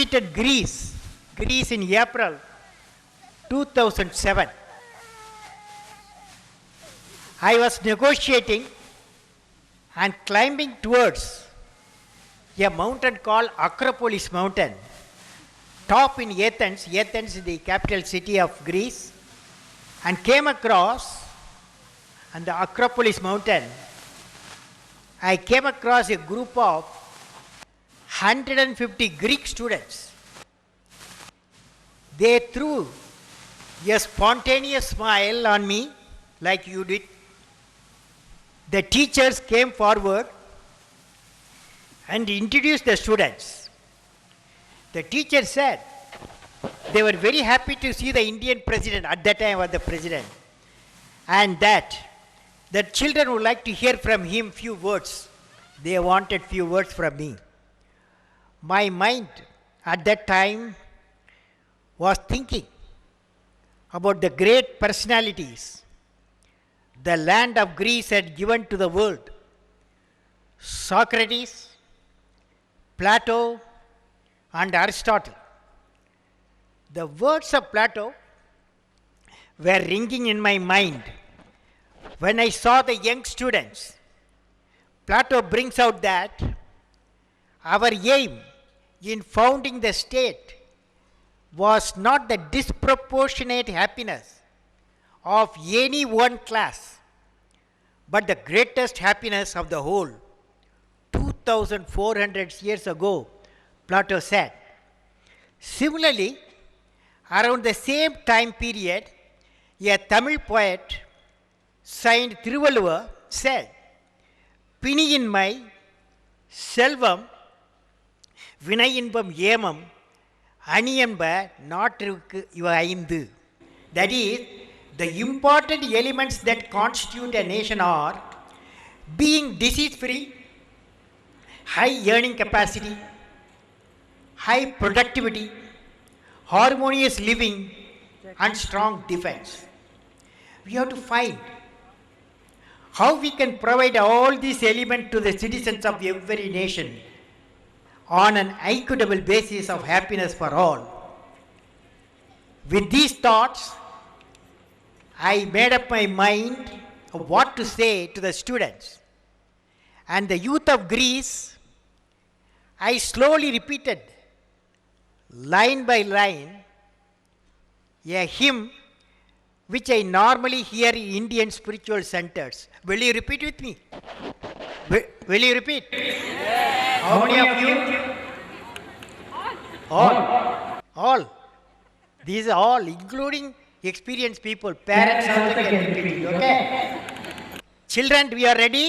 visited Greece in April 2007. I was negotiating and climbing towards a mountain called Acropolis Mountain, top in Athens. Athens is the capital city of Greece, and came across on the Acropolis Mountain. I came across a group of 150 Greek students. They threw a spontaneous smile on me like you did. The teachers came forward and introduced the students. The teacher said they were very happy to see the Indian president, at that time was the president, and that the children would like to hear from him few words. They wanted few words from me. My mind at that time was thinking about the great personalities the land of Greece had given to the world. Socrates, Plato, and Aristotle. The words of Plato were ringing in my mind when I saw the young students. Plato brings out that our aim in founding the state was not the disproportionate happiness of any one class, but the greatest happiness of the whole. 2400 years ago, Plato said. Similarly, around the same time period, a Tamil poet, Saint Thiruvalluvar, said, "Piniyinmai, selvam, vinayinbam ஏமம் அணியன்ப நாட்டிற்கு இவ ஐந்து." That is, the important elements that constitute a nation are being disease-free, high earning capacity, high productivity, harmonious living, and strong defense. We have to find how we can provide all these elements to the citizens of every nation on an equitable basis of happiness for all. With these thoughts, I made up my mind of what to say to the students. And the youth of Greece, I slowly repeated, line by line, a hymn which I normally hear in Indian spiritual centers. Will you repeat with me? Will you repeat? Yes. How many of you? All. These are all, including experienced people. Parents also can repeat it, okay? Children, we are ready?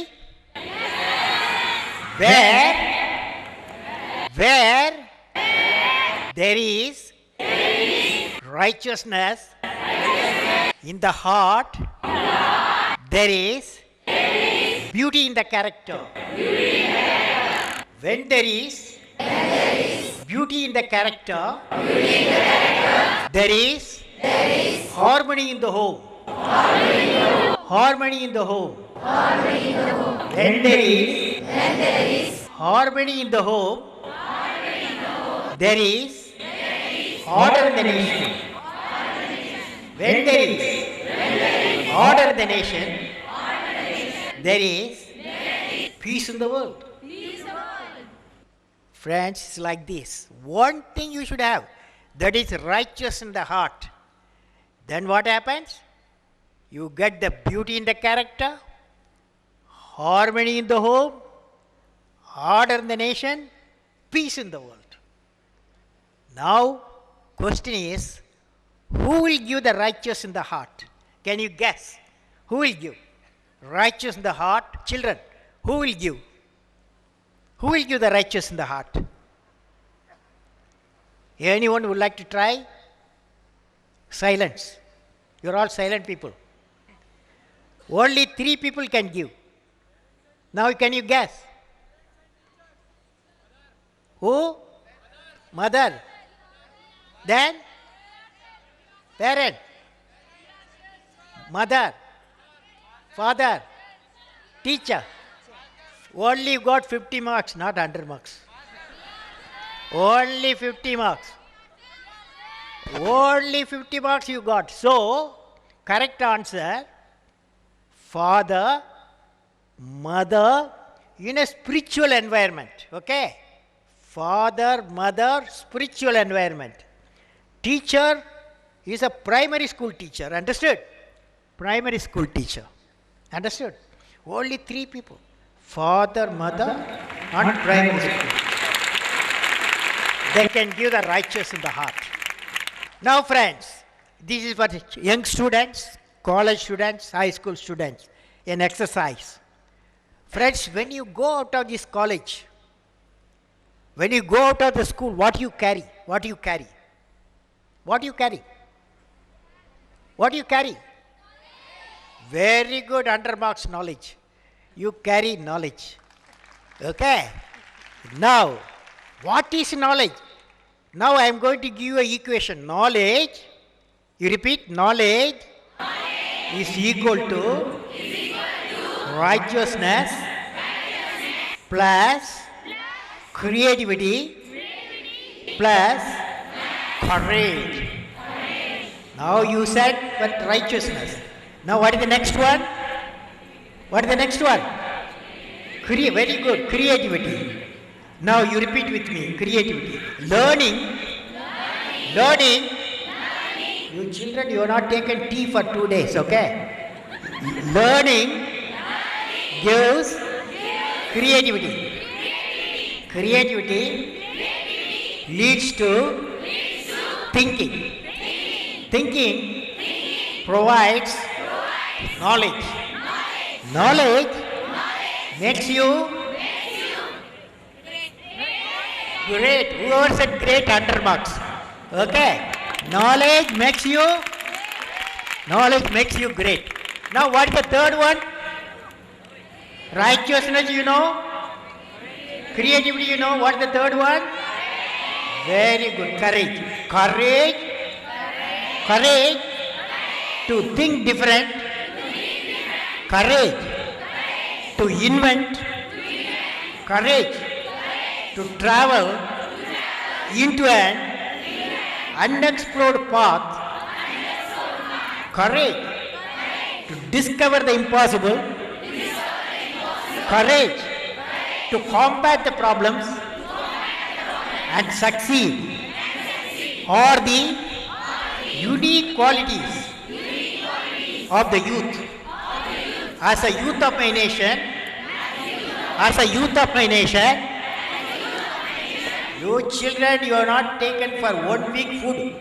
Yes. Where there is righteousness in the heart, there is beauty in the character. When there is beauty in the character, there is harmony in the home. Harmony in the home. When there is harmony in the home, there is order in the nation. When there is order in the nation, there is peace in the world. Friends, it's like this. One thing you should have, that is righteous in the heart. Then what happens? You get the beauty in the character, harmony in the home, order in the nation, peace in the world. Now, question is, who will give the righteous in the heart? Can you guess? Who will give? Righteous in the heart? Children, who will give? Who will give the righteous in the heart? Anyone would like to try? Silence. You're all silent people. Only 3 people can give. Now can you guess? Who? Mother. Then? Parent. Mother. Father. Teacher. Only got 50 marks, not 100 marks. Only 50 marks. Only 50 marks you got. So, correct answer, father, mother, in a spiritual environment. Okay? Father, mother, spiritual environment. Teacher is a primary school teacher. Understood? Primary school teacher. Understood? Only 3 people. Father, mother, and primary school. They can give the righteous in the heart. Now friends, this is for young students, college students, high school students, an exercise. Friends, when you go out of this college, when you go out of the school, what you carry? What do you carry? What do you carry? What do you carry? Very good, undermarks knowledge. You carry knowledge. Okay? Now, what is knowledge? Now I am going to give you an equation. Knowledge, you repeat, knowledge is equal to righteousness plus creativity plus courage. Now you said but righteousness. Now what is the next one? What is the next one? Very good, creativity. Now you repeat with me, creativity. Learning. You children, you have not taken tea for 2 days, okay? Learning gives creativity. Creativity leads to thinking. Thinking provides knowledge. Knowledge makes you great. Whoever said great, undermarks. Okay. Knowledge makes you great. Now what is the third one? Righteousness, you know. Creativity, you know. What is the third one? Very good. Courage. Courage to think different. Courage to invent. Courage to travel into an unexplored path. Courage to discover the impossible. Courage to combat the problems and succeed are the unique qualities of the youth. As a youth of my nation, you children, you are not taken for 1 week food.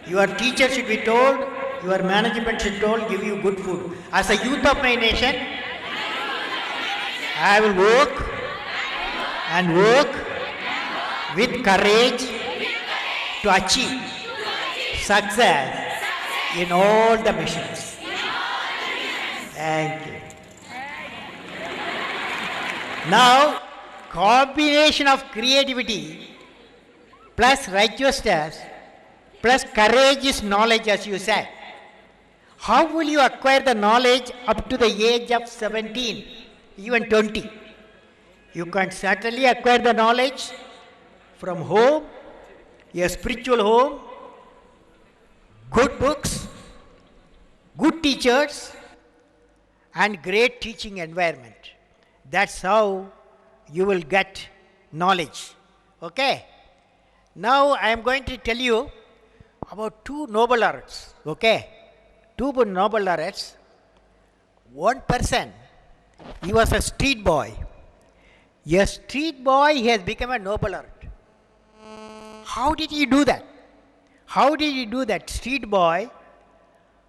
Your teacher should be told, your management should told, give you good food. As a youth of my nation, I will work with courage to achieve success in all the missions. Thank you. Now, combination of creativity plus righteousness plus courage is knowledge, as you said. How will you acquire the knowledge up to the age of 17, even 20? You can certainly acquire the knowledge from home, a spiritual home, good books, good teachers, and great teaching environment. That's how you will get knowledge. Okay? Now I am going to tell you about 2 noble laureates. Okay? 2 noble laureates. One person, he was a street boy. A street boy, he has become a noble laureate. How did he do that? How did he do that? Street boy,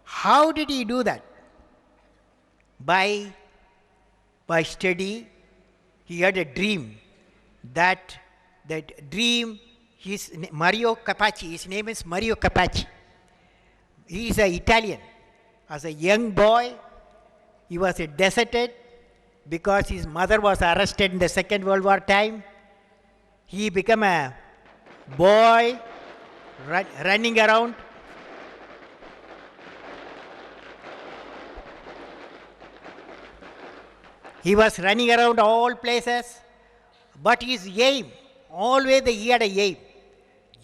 how did he do that? By study. He had a dream. That dream, Mario Capaci, his name is Mario Capaci. He is an Italian. As a young boy, he was deserted because his mother was arrested in the Second World War time. He became a boy running around. He was running around all places, but his aim, always he had a aim.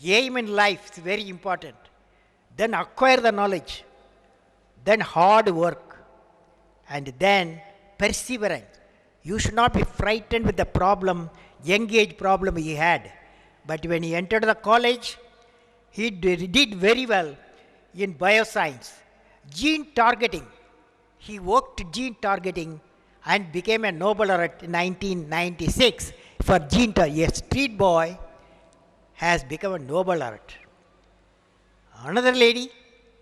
Aim in life is very important. Then acquire the knowledge. Then hard work. And then perseverance. You should not be frightened with the problem, young age problem he had. But when he entered the college, he did very well in bioscience. Gene targeting. He worked gene targeting and became a Nobel laureate in 1996 for gene targeting. A street boy has become a Nobel laureate. Another lady,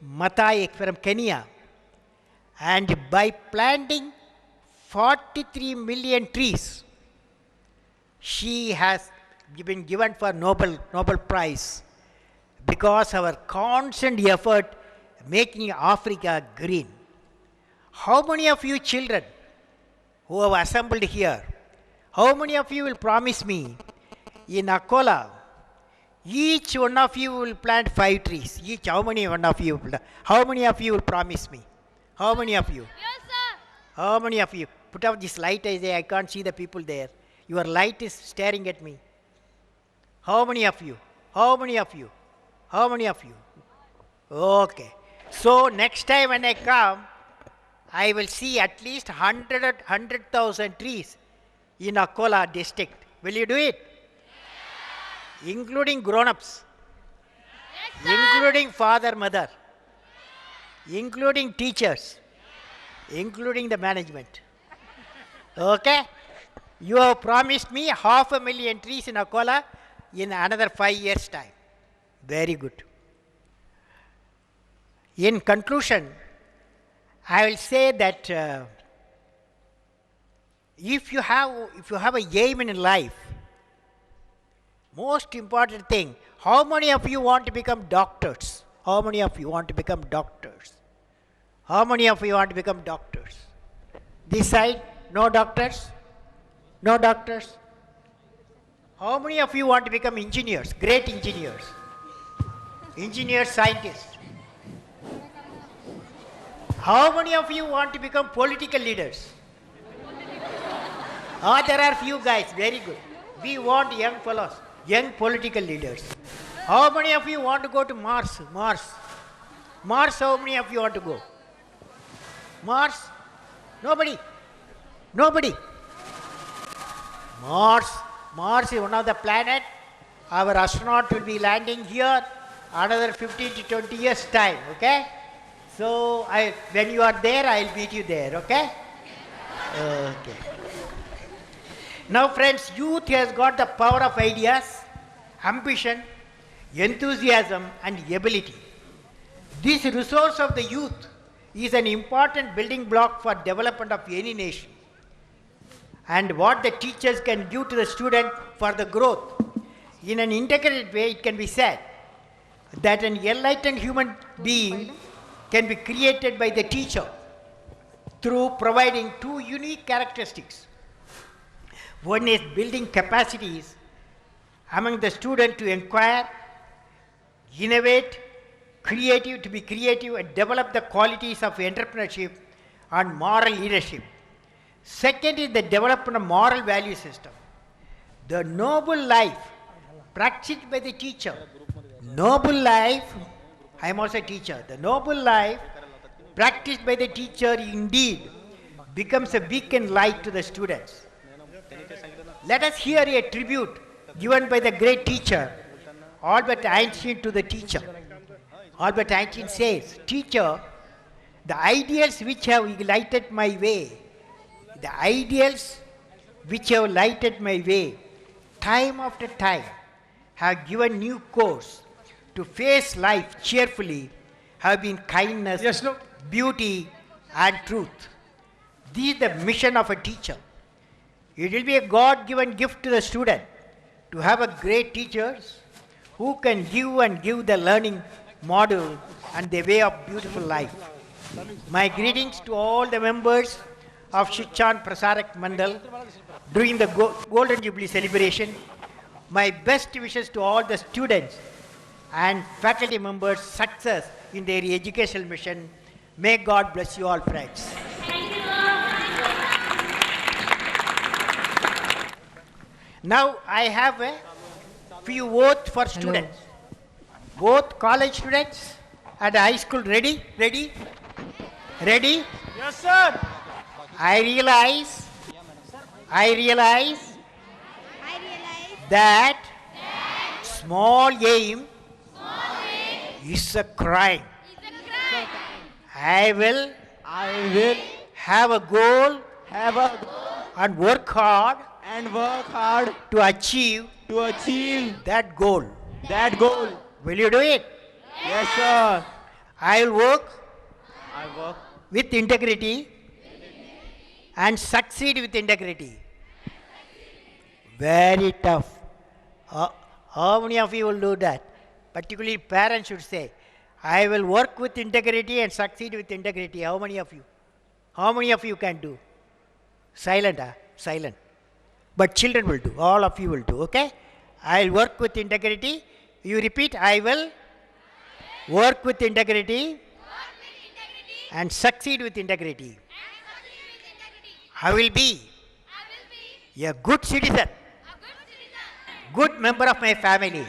Matai from Kenya, and by planting 43 million trees, she has been given for Nobel Prize because our constant effort making Africa green. How many of you children who have assembled here, how many of you will promise me in Akola, each one of you will plant 5 trees? Each, how many one of you? How many of you will promise me? How many of you? Yes, sir. How many of you? Put up this light, I can't see the people there. Your light is staring at me. How many of you? How many of you? How many of you? Okay. So next time when I come, I will see at least 100,000 trees in Akola district. Will you do it? Yes. Including grown-ups. Yes, Including father, mother. Including teachers. Including the management. Okay? You have promised me 500,000 trees in Akola in another 5 years' time. Very good. In conclusion, I will say that if you have a aim in life, most important thing, how many of you want to become doctors? How many of you want to become doctors? How many of you want to become doctors? This side, no doctors? No doctors? How many of you want to become engineers, great engineers? Engineers, scientists? How many of you want to become political leaders? There are few guys, very good. We want young fellows, young political leaders. How many of you want to go to Mars? Mars, how many of you want to go? Mars? Nobody? Nobody? Mars is one of the planet. Our astronaut will be landing here another 15 to 20 years time, okay? So when you are there, I'll meet you there, okay? Okay. Now friends, youth has got the power of ideas, ambition, enthusiasm and ability. This resource of the youth is an important building block for development of any nation. And what the teachers can give to the student for the growth. In an integrated way, it can be said that an enlightened human being can be created by the teacher through providing 2 unique characteristics. One is building capacities among the student to inquire, innovate, to be creative and develop the qualities of entrepreneurship and moral leadership. Second is the development of moral value system. The noble life practiced by the teacher. Noble life, I am also a teacher. The noble life practiced by the teacher indeed becomes a beacon light to the students. Let us hear a tribute given by the great teacher, Albert Einstein, to the teacher. Albert Einstein says, "Teacher, the ideals which have lighted my way, time after time, have given new course to face life cheerfully, have been kindness, Yes, no? beauty, and truth." This is the mission of a teacher. It will be a God-given gift to the student to have a great teachers who can give the learning model and the way of beautiful life. My greetings to all the members of Shikshan Prasarak Mandal during the Golden Jubilee celebration. My best wishes to all the students and faculty members' success in their educational mission. May God bless you all, friends. Now I have a few words for students. Both college students and high school ready? Ready? Ready? Yes, sir. I realize I realize that small aim is a crime. is a crime. I will I will have a goal have a and work hard and work hard to achieve to achieve that goal. that goal. Will you do it? Yes, sir. I will work I work. with integrity and succeed with integrity. Very tough. How many of you will do that? Particularly parents should say, I will work with integrity and succeed with integrity. How many of you? How many of you can do? Silent, huh? Silent. But children will do. All of you will do, okay? I will work with integrity. You repeat, I will work with integrity and succeed with integrity. I will be a good citizen, good member of my family,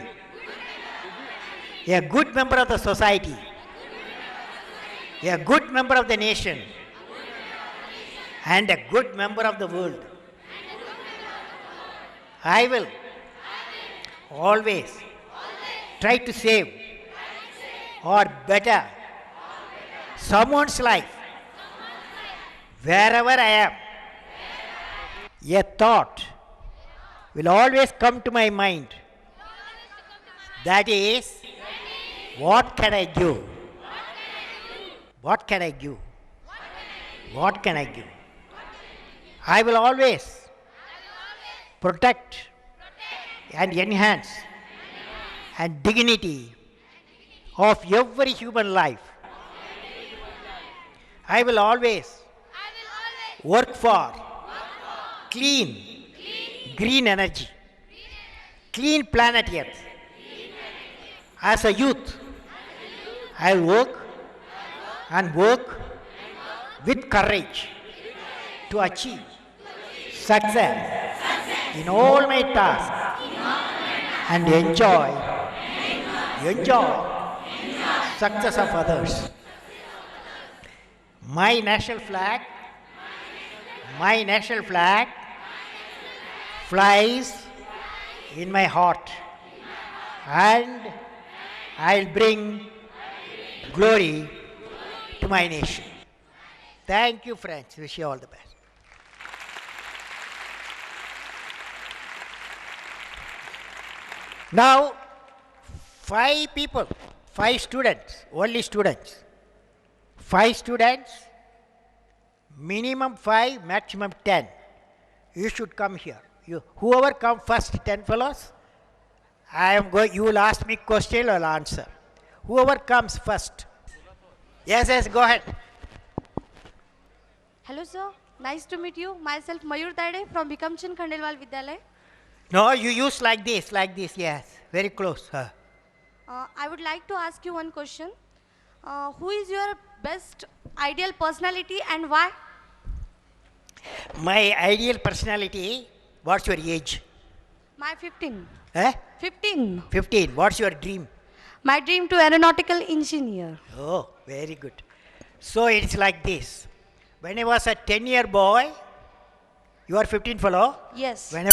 a good member of the society, a good member of the nation, and a good member of the world. I will always try to save or better someone's life wherever I am. A thought will always come to my mind. That is, what can I give? What can I give? What can I give? I will always protect and enhance and dignity of every human life. I will always work for clean, green energy, clean planet Earth. As a youth, I will work and work with courage to achieve success in all my tasks and enjoy success of others. My national flag flies in my heart, and I'll bring glory to my nation. Thank you, friends. Wish you all the best. Now, 5 people, 5 students, only students. 5 students, minimum 5, maximum 10. You should come here. Whoever come first, 10 fellows, you will ask me question, I'll answer. Whoever comes first. Yes, go ahead. Hello sir, nice to meet you. Myself Mayur Tade from Bikamchan Khandelwal Vidyalay. No, you use like this, yes. Very close. I would like to ask you one question. Who is your best ideal personality and why? My ideal personality, what's your age? My 15. Eh? 15. 15. What's your dream? My dream to aeronautical engineer. Oh, very good. So it's like this. When I was a 10-year boy, you are 15 fellow. Yes. When I